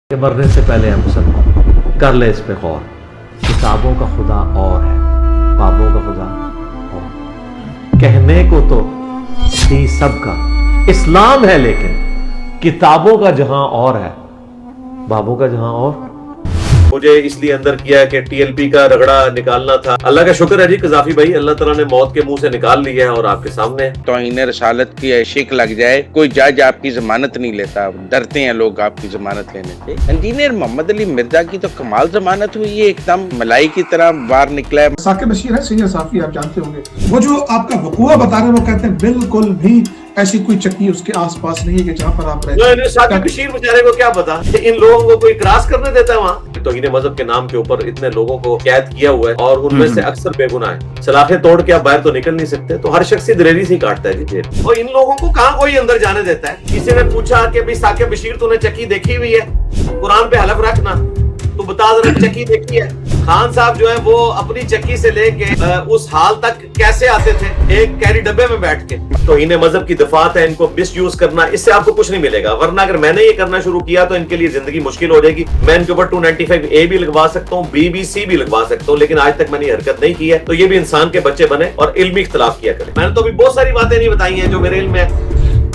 کہ مرنے سے پہلے ہم سب کر لے اس پہ غور. کتابوں کا خدا اور ہے، بابوں کا خدا اور. کہنے کو تو ہی سب کا اسلام ہے، لیکن کتابوں کا جہاں اور ہے، بابوں کا جہاں اور. مجھے اس لیے اندر کیا ہے کہ ٹی ایل پی کا رگڑا نکالنا تھا. اللہ کا شکر ہے جی قذافی بھائی، اللہ تعالیٰ نے موت کے منہ سے نکال لیا ہے اور آپ کے سامنے ہے. توہین رسالت کی عشق لگ جائے، کوئی جج آپ کی ضمانت نہیں لیتا، ڈرتے ہیں لوگ آپ کی ضمانت لینے سے. انجینئر محمد علی مرزا کی تو کمال ضمانت ہوئی، یہ ایک دم ملائی کی طرح باہر نکلا ہے. ثاقب بشیر ہے سینئر صحافی، آپ جانتے ہوں گے. وہ جو آپ کا وقوع بتا رہے ہیں، وہ کہتے ہیں بالکل بھی ایسی کوئی چکی اس کے آس پاس نہیں ہے کہ جہاں پر آپ رہتے ہیں. ثاقب بشیر بیچارے کو کیا پتا کہ ان لوگوں کو کوئی کراس کرنے دیتا ہے وہاں. توہین مذہب کے نام کے اوپر اتنے لوگوں کو قید کیا ہوا ہے اور ان میں سے اکثر بے گناہ ہیں. سلاخیں توڑ کے آپ باہر تو نکل نہیں سکتے، تو ہر شخص دلیری سے ہی کاٹتا ہے جی. اور ان لوگوں کو کہاں کوئی اندر جانے دیتا ہے. کسی نے پوچھا کہ بھائی ثاقب بشیر تو نے چکی دیکھی ہوئی ہے، قرآن پہ حلف رکھنا، تو بتا ذرا چکی دیکھی ہے. خان صاحب جو ہے وہ اپنی چکی سے لے کے اس حال تک کیسے آتے تھے ایک کیری ڈبے میں بیٹھ کے. توہین مذہب کی دفعات ہے، ان کو مس یوز کرنا، اس سے آپ کو کچھ نہیں ملے گا. ورنہ اگر میں نے یہ کرنا شروع کیا تو ان کے لیے زندگی مشکل ہو جائے گی. میں ان کے اوپر 295A بھی لگوا سکتا ہوں، BBC بھی لگوا سکتا ہوں، لیکن آج تک میں نے یہ حرکت نہیں کی ہے. تو یہ بھی انسان کے بچے بنے اور علمی اختلاف کیا کریں. میں نے تو بھی بہت ساری باتیں نہیں بتائی ہیں جو میرے علم میں.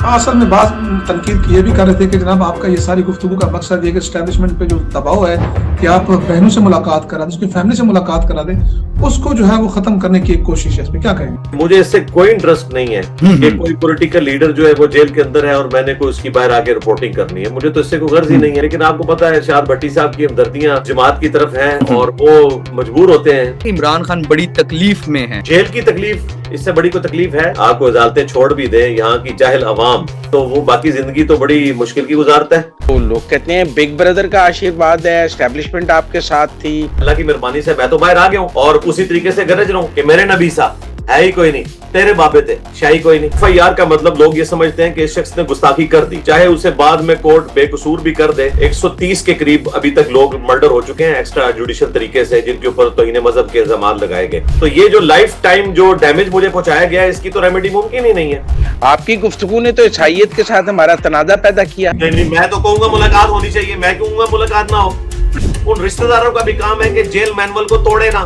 اصل میں بعض تنقید یہ بھی کر رہے تھے کہ جناب آپ کا یہ ساری گفتگو کا مقصد یہ کہ اسٹیبلشمنٹ پہ جو دباؤ ہے کہ آپ بہنوں سے ملاقات کرا دیں، اس کی فیملی سے ملاقات کرا دیں، اس کو جو ہے وہ ختم کرنے کی ایک کوشش ہے. اس پہ کیا کہیں گے؟ مجھے اس سے کوئی انٹرسٹ نہیں ہے کہ کوئی پولیٹیکل لیڈر جو ہے وہ جیل کے اندر ہے اور میں نے کوئی اس کی باہر آگے رپورٹنگ کرنی ہے. مجھے تو اس سے کوئی غرض ہی نہیں ہے. لیکن آپ کو پتا ہے ارشاد بھٹی صاحب کی ہمدردیاں جماعت کی طرف ہیں اور وہ مجبور ہوتے ہیں. عمران خان بڑی تکلیف میں ہیں. جیل کی تکلیف اس سے بڑی کوئی تکلیف ہے؟ آپ کو عدالتیں چھوڑ بھی دیں، یہاں کی جاہل عوام تو وہ باقی زندگی تو بڑی مشکل کی گزارتا ہے. وہ لوگ کہتے ہیں بگ بردر کا آشیرواد ہے، اسٹیبلشمنٹ آپ کے ساتھ تھی. اللہ کی مہربانی سے میں تو باہر آ گیا ہوں اور اسی طریقے سے گرج رہا ہوں کہ میرے نبی صاحب ہے ہی کوئی نہیں، تیرے بابے تھے شاہی کوئی نہیں. FIR کا مطلب لوگ یہ سمجھتے ہیں کہ اس شخص نے گستاخی کر دی، چاہے اسے بعد میں کورٹ بے قصور بھی کر دے. 130 کے قریب ابھی تک لوگ مرڈر ہو چکے ہیں ایکسٹرا جوڈیشل طریقے سے، جن کے اوپر توہین مذہب کے الزامات لگائے گئے. تو یہ جو لائف ٹائم جو ڈیمیج مجھے پہنچایا گیا ہے، اس کی تو ریمیڈی ممکن ہی نہیں ہے. آپ کی گفتگو نے تو عیسائیت کے ساتھ ہمارا تنازع پیدا کیا. نہیں، میں تو کہوں گا ملاقات ہونی چاہیے. میں کہوں گا ملاقات نہ ہو. ان رشتہ داروں کا بھی کام ہے کہ جیل مینول کو توڑے نا.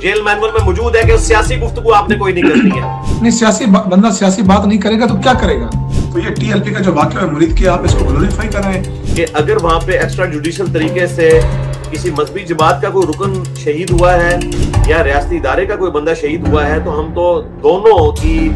جیل مینول میں موجود ہے کہ سیاسی گفتگو آپ نے کوئی نہیں کرنی ہے. نہیں، سیاسی بندہ سیاسی بات نہیں کرے گا تو کیا کرے گا؟ تو یہ ٹی ایل پی کا جو واقعہ ہے مرید کیا، آپ اس کو گلوریفائی کر رہے ہیں کہ اگر وہاں پہ ایکسٹرا جوڈیشل طریقے سے کسی مذہبی جماعت کا کوئی رکن شہید ہوا ہے یا ریاستی ادارے کا کوئی بندہ شہید ہوا ہے، تو ہم تو دونوں کی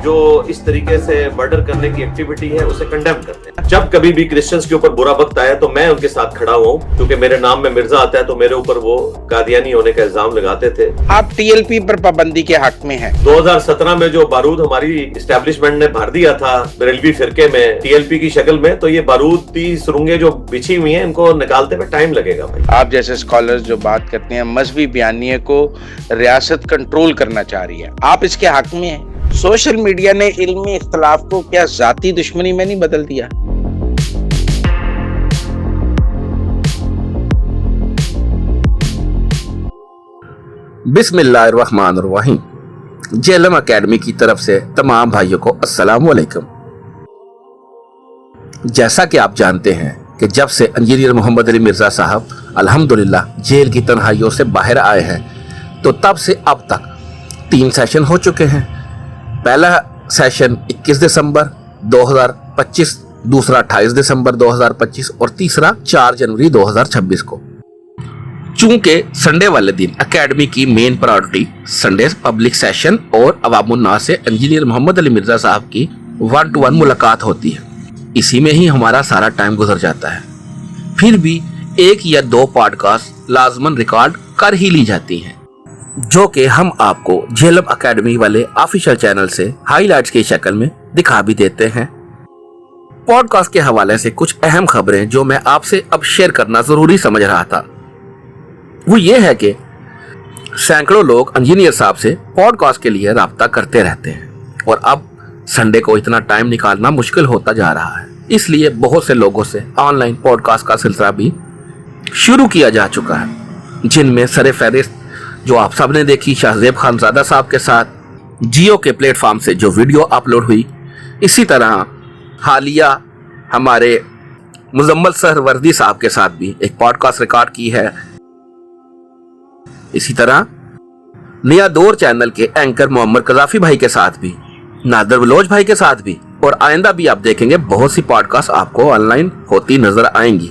جو اس طریقے سے مرڈر کرنے کی ایکٹیویٹی ہے اسے کنڈیم کرتے ہیں. جب کبھی بھی کرسچنز کے اوپر برا وقت آیا تو میں ان کے ساتھ کھڑا ہوں، کیونکہ میرے نام میں مرزا آتا ہے تو میرے اوپر وہ قادیانی ہونے کا الزام لگاتے تھے. آپ ٹی ایل پی پر پابندی کے حق میں ہیں. 2017 میں جو بارود ہماری اسٹیبلشمنٹ نے بھر دیا تھا بریلوی فرقے میں ٹی ایل پی کی شکل میں، تو یہ بارود کی سرنگیں جو بچھی ہوئی ہیں ان کو نکالتے ہوئے ٹائم لگے گا. بھائی آپ جیسے اسکالرز جو بات کرتے ہیں مذہبی بیانیے کو ریاست کنٹرول کرنا چاہ رہی ہے، آپ اس کے حق میں ہیں. سوشل میڈیا نے علمی اختلاف کو کیا ذاتی دشمنی میں نہیں بدل دیا؟ بسم اللہ الرحمن الرحیم. جیلم اکیڈمی کی طرف سے تمام بھائیوں کو السلام علیکم. جیسا کہ آپ جانتے ہیں کہ جب سے انجینئر محمد علی مرزا صاحب الحمدللہ جیل کی تنہائیوں سے باہر آئے ہیں، تو تب سے اب تک 3 سیشن ہو چکے ہیں. پہلا سیشن 21 دسمبر 2025، دوسرا 28 دسمبر 2025 اور تیسرا 4 جنوری 2026 کو. چونکہ سنڈے والے دن اکیڈمی کی مین پرائورٹی سنڈے پبلک سیشن اور عوام الناس سے انجینئر محمد علی مرزا صاحب کی 1 to 1 ملاقات ہوتی ہے، اسی میں ہی ہمارا سارا ٹائم گزر جاتا ہے. پھر بھی 1 یا 2 پوڈ کاسٹ لازماً ریکارڈ کر ہی لی جاتی ہیں، جو کہ ہم آپ کو جیلم اکیڈمی والے آفیشل چینل سے ہائی لائٹس کی شکل میں دکھا بھی دیتے ہیں. پوڈ کاسٹ کے حوالے سے کچھ اہم خبریں جو میں آپ سے اب شیئر کرنا ضروری سمجھ رہا تھا، وہ یہ ہے کہ سینکڑوں لوگ انجینئر صاحب سے پوڈ کاسٹ کے لیے رابطہ کرتے رہتے ہیں اور اب سنڈے کو اتنا ٹائم نکالنا مشکل ہوتا جا رہا ہے. اس لیے بہت سے لوگوں سے آن لائن پوڈ کاسٹ کا سلسلہ بھی شروع کیا جا چکا ہے، جن میں سر فہرست جو آپ سب نے دیکھی شاہ زیب خانزادہ صاحب کے ساتھ جیو کے پلیٹ فارم سے جو ویڈیو اپلوڈ ہوئی. اسی طرح حالیہ ہمارے مزمل سہروردی صاحب کے ساتھ بھی ایک پوڈ کاسٹ ریکارڈ کی ہے. اسی طرح نیا دور چینل کے اینکر محمد قذافی بھائی کے ساتھ بھی, نادر بلوچ بھائی کے ساتھ بھی, اور آئندہ بھی آپ دیکھیں گے بہت سی پوڈ کاسٹ آپ کو آن لائن ہوتی نظر آئیں گی.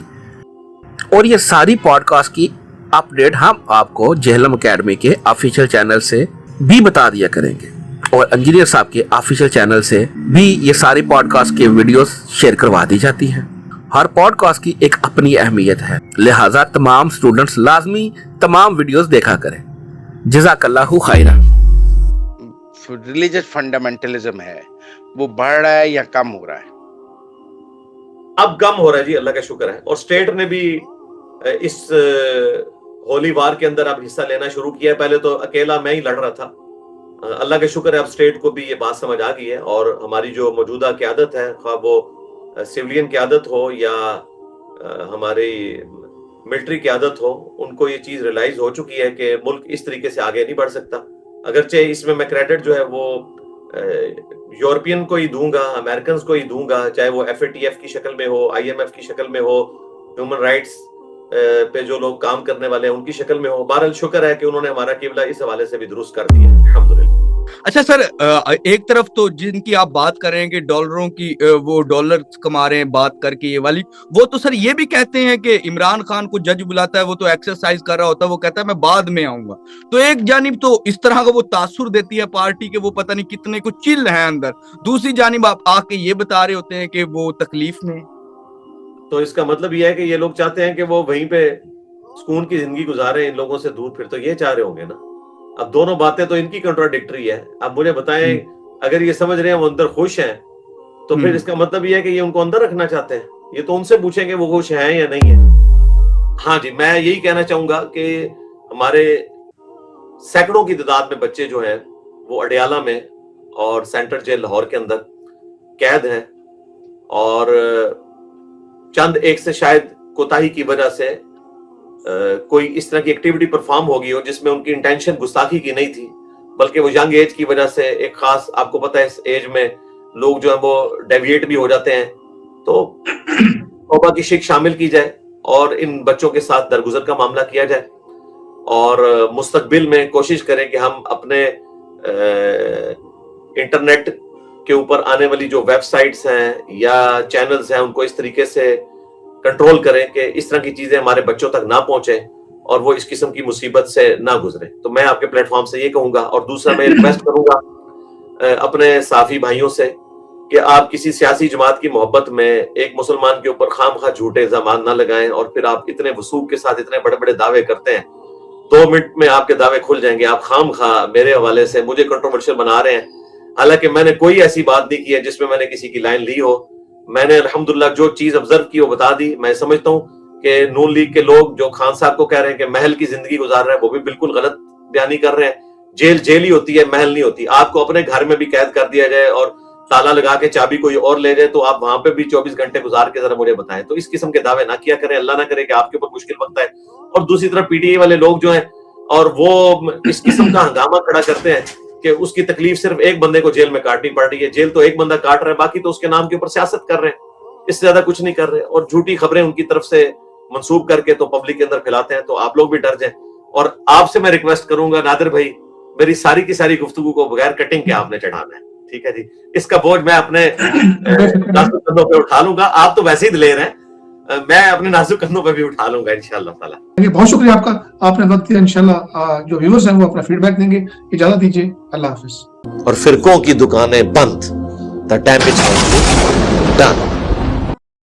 اور یہ ساری پوڈ کاسٹ کی اپ ڈیٹ ہم آپ کو جہلم اکیڈمی کے آفیشیل چینل سے بھی بتا دیا کریں گے, اور انجینئر صاحب کے آفیشیل چینل سے بھی یہ ساری پوڈ کاسٹ کے ویڈیوز شیئر کروا دی جاتی ہیں. ہر پوڈ کاسٹ کی ایک اپنی اہمیت ہے, لہٰذا تمام سٹوڈنٹس لازمی تمام ویڈیوز دیکھا کریں. جزاک اللہ خیرا. ریلیجس فنڈامنٹلزم ہے وہ بڑھ رہا ہے یا کم ہو رہا ہے؟ اب کم ہو رہا ہے جی, اللہ کا شکر ہے. اور اسٹیٹ نے بھی اس ہولی وار کے اندر اب حصہ لینا شروع کیا ہے. پہلے تو اکیلا میں ہی لڑ رہا تھا, اللہ کا شکر ہے اب اسٹیٹ کو بھی یہ بات سمجھ آ گئی ہے, اور ہماری جو موجودہ قیادت ہے, خواہ وہ سویلین قیادت ہو یا ہماری ملٹری قیادت ہو, ان کو یہ چیز ریلائز ہو چکی ہے کہ ملک اس طریقے سے آگے نہیں بڑھ سکتا. اگرچہ اس میں کریڈٹ جو ہے وہ یورپین کو ہی دوں گا, امریکنز کو ہی دوں گا, چاہے وہ FATF کی شکل میں ہو, IMF کی شکل میں ہو, ہیومن رائٹس پہ جو لوگ کام کرنے والے ہیں ان کی شکل میں ہو. بہرحال شکر ہے کہ انہوں نے ہمارا قبلہ اس حوالے سے بھی درست کر دیا ہے, الحمدللہ. اچھا سر, ایک طرف تو جن کی آپ بات کریں گے ڈالروں کی, وہ ڈالر کما رہے ہیں بات کر کے یہ والی, وہ تو سر یہ بھی کہتے ہیں کہ عمران خان کو جج بلاتا ہے, وہ تو ایکسرسائز کر رہا ہوتا ہے, وہ کہتا ہے میں بعد میں آؤں گا. تو ایک جانب تو اس طرح کا وہ تاثر دیتی ہے پارٹی کے, وہ پتہ نہیں کتنے کو چل ہیں اندر, دوسری جانب آپ آ کے یہ بتا رہے ہوتے ہیں کہ وہ تکلیف میں. تو اس کا مطلب یہ ہے کہ یہ لوگ چاہتے ہیں کہ وہ وہیں پہ سکون کی زندگی گزارے, ان لوگوں سے دور. پھر تو یہ چاہ رہے ہوں گے نا. اب دونوں باتیں تو ان کی کنٹراڈکٹری ہے. اب مجھے بتائیں, اگر یہ سمجھ رہے ہیں وہ اندر خوش ہیں, تو پھر اس کا مطلب یہ ہے کہ یہ ان کو اندر رکھنا چاہتے ہیں. یہ تو ان سے پوچھیں کہ وہ خوش ہیں یا نہیں ہیں. ہاں جی, میں یہی کہنا چاہوں گا کہ ہمارے سینکڑوں کی تعداد میں بچے جو ہیں وہ اڈیالہ میں اور سینٹرل جیل لاہور کے اندر قید ہیں, اور چند ایک سے شاید کوتاہی کی وجہ سے کوئی اس طرح کی ایکٹیویٹی پرفارم ہوگی ہو جس میں ان کی انٹینشن گستاخی کی نہیں تھی, بلکہ وہ ینگ ایج کی وجہ سے ایک خاص, آپ کو پتہ ہے اس ایج میں لوگ جو ہیں وہ ڈیویٹ بھی ہو جاتے ہیں. تو توبہ کی شک شامل کی جائے اور ان بچوں کے ساتھ درگزر کا معاملہ کیا جائے, اور مستقبل میں کوشش کریں کہ ہم اپنے انٹرنیٹ کے اوپر آنے والی جو ویب سائٹس ہیں یا چینلز ہیں ان کو اس طریقے سے کنٹرول کریں کہ اس طرح کی چیزیں ہمارے بچوں تک نہ پہنچیں اور وہ اس قسم کی مصیبت سے نہ گزریں. تو میں آپ کے پلیٹ فارم سے یہ کہوں گا, اور دوسرا میں ریکویسٹ کروں گا اپنے صحافی بھائیوں سے کہ آپ کسی سیاسی جماعت کی محبت میں ایک مسلمان کے اوپر خام خواہ جھوٹے الزامات نہ لگائیں, اور پھر آپ اتنے وثوق کے ساتھ اتنے بڑے بڑے دعوے کرتے ہیں, 2 منٹ میں آپ کے دعوے کھل جائیں گے. آپ خام خواہ میرے حوالے سے مجھے کنٹروورشل بنا رہے ہیں, حالانکہ میں نے کوئی ایسی بات نہیں کی ہے جس میں نے کسی کی لائن لی ہو. میں نے الحمدللہ جو چیز آبزرو کی وہ بتا دی. میں سمجھتا ہوں کہ نون لیگ کے لوگ جو خان صاحب کو کہہ رہے ہیں کہ محل کی زندگی گزار رہے ہیں, وہ بھی بالکل غلط بیانی کر رہے ہیں. جیل جیل ہی ہوتی ہے, محل نہیں ہوتی. آپ کو اپنے گھر میں بھی قید کر دیا جائے اور تالا لگا کے چابی کوئی اور لے جائے تو آپ وہاں پہ بھی 24 گھنٹے گزار کے ذرا مجھے بتائیں. تو اس قسم کے دعوے نہ کیا کریں, اللہ نہ کرے کہ آپ کے اوپر مشکل وقت آئے. اور دوسری طرف PTI والے لوگ جو ہیں اور وہ اس قسم کا ہنگامہ کھڑا کرتے ہیں کہ اس کی تکلیف صرف ایک بندے کو جیل میں کاٹنی پڑ رہی ہے. جیل تو ایک بندہ کاٹ رہا ہے, باقی تو اس کے نام کے اوپر سیاست کر رہے ہیں, اس سے زیادہ کچھ نہیں کر رہے, اور جھوٹی خبریں ان کی طرف سے منسوب کر کے تو پبلک کے اندر پھیلاتے ہیں. تو آپ لوگ بھی ڈر جائیں, اور آپ سے میں ریکویسٹ کروں گا نادر بھائی, میری ساری کی ساری گفتگو کو بغیر کٹنگ کے آپ نے چڑھانا ہے, ٹھیک ہے جی. اس کا بوجھ میں اپنے نازک کندھوں پہ اٹھا لوں گا. آپ تو ویسے ہی دلیر ہیں, میں اپنے نازک کندھوں پہ بھی اٹھا لوں گا انشاءاللہ تعالی. بہت شکریہ آپ کا, آپ نے وقت دیا. انشاءاللہ جو ویورز ہیں وہ اپنا فیڈ بیک دیں گے. اجازت دیجیے, اللہ حافظ. اور فرقوں کی دکانیں بند, the damage has been done.